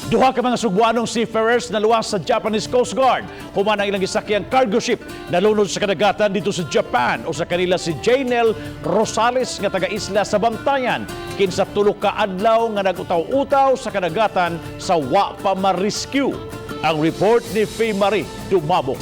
Duha ka mga sugwanong seafarers na luwas sa Japanese Coast Guard. Human ang ilang gisakyang cargo ship na lunod sa kadagatan dito sa Japan o sa kanila si Janel Rosales nga taga-isla sa Bantayan. Kinsa tulo ka adlaw nga nagutaw-utaw sa kadagatan sa wa pa ma-rescue. Ang report ni Faye Marie Dumabok.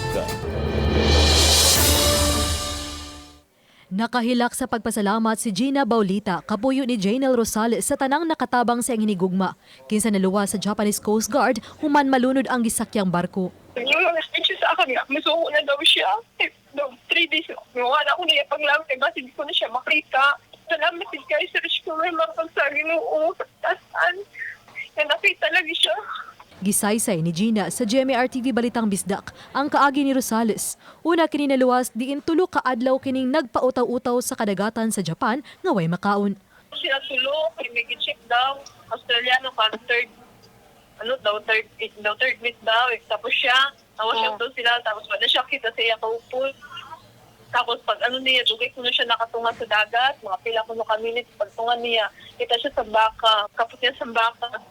Nakahilak sa pagpasalamat si Gina Baulita, kapuyo ni Janel Rosales sa tanang nakatabang sa hinigugma. Kinsa naluwa sa Japanese Coast Guard, human malunod ang gisakyang barko. Yung mga speeches sa akin, masuko na daw siya. 3 days, wala ko niya paglamig kasi hindi ko na siya makita. Salamat din kayo sa rescuer, makapagsagi ng tasan. Nakita lagi siya. Gisaysay ni Gina sa GMA-RTV Balitang Bisdak ang kaagi ni Rosales. Una kini naluwas diin tulo ka adlaw kining nagpautaw-utaw sa kadagatan sa Japan nga way makaon. Siya tulo, may chip daw, Australiano ka, third week daw. Tapos siya, tawas siya doon sila, tapos wala siya kita sa iya kaupol. Tapos pag niya, dugay ko na siya nakatunga sa dagat, mga pila ko na minutes pagtunga niya, kita siya sa baka, kapot niya sa baka.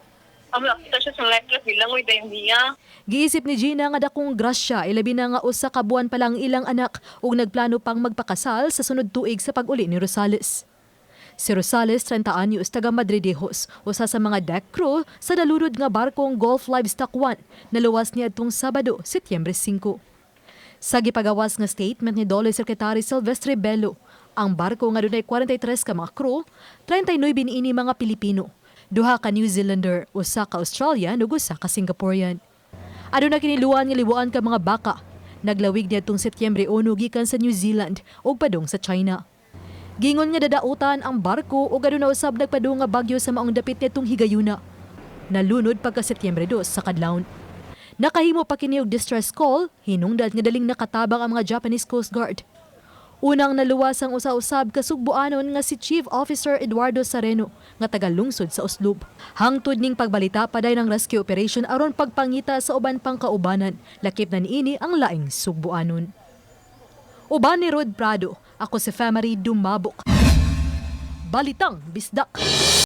Kita siya sa electric, bilangoy dahil niya. Giisip ni Gina nga dakong grasya, ilabi na nga usa ka buwan pa lang ilang anak ug nagplano pang magpakasal sa sunod tuig sa pag-uli ni Rosales. Si Rosales, 30 anyos, taga Madridejos, usa sa mga deck crew sa dalurod nga barkong Gulf Livestock 1 naluwas niya itong Sabado, Setyembre 5. Sa gipagawas nga statement ni Dole Secretary Silvestre Bello, ang barko nga dunay 43 ka mga crew, 39 ini mga Pilipino. Duha ka New Zealander, usa ka Australian ug usa ka Singaporean. Aduna kiniluan nga libuan ka mga baka. Naglawig niya tong Setyembre 1 gikan sa New Zealand ug padung sa China. Gingon nga dadautan ang barko ug aduna usab nagpadung nga bagyo sa maong dapit nitong higayuna. Nalunod pagka Setyembre 2 sa kadlawon. Nakahimo pa kini og distress call, hinungdan nga daling nakatabang ang mga Japanese Coast Guard. Unang naluwas ang usa-usab kasugbuanon nga si Chief Officer Eduardo Sareno nga taga-lungsod sa Oslob. Hangtod ning pagbalita paday ng rescue operation aron pagpangita sa uban pang kaubanan, lakip na niini ang laing sugbuanon. Uban ni Rod Prado, ako si Faye Marie Dumabok. Balitang Bisdak.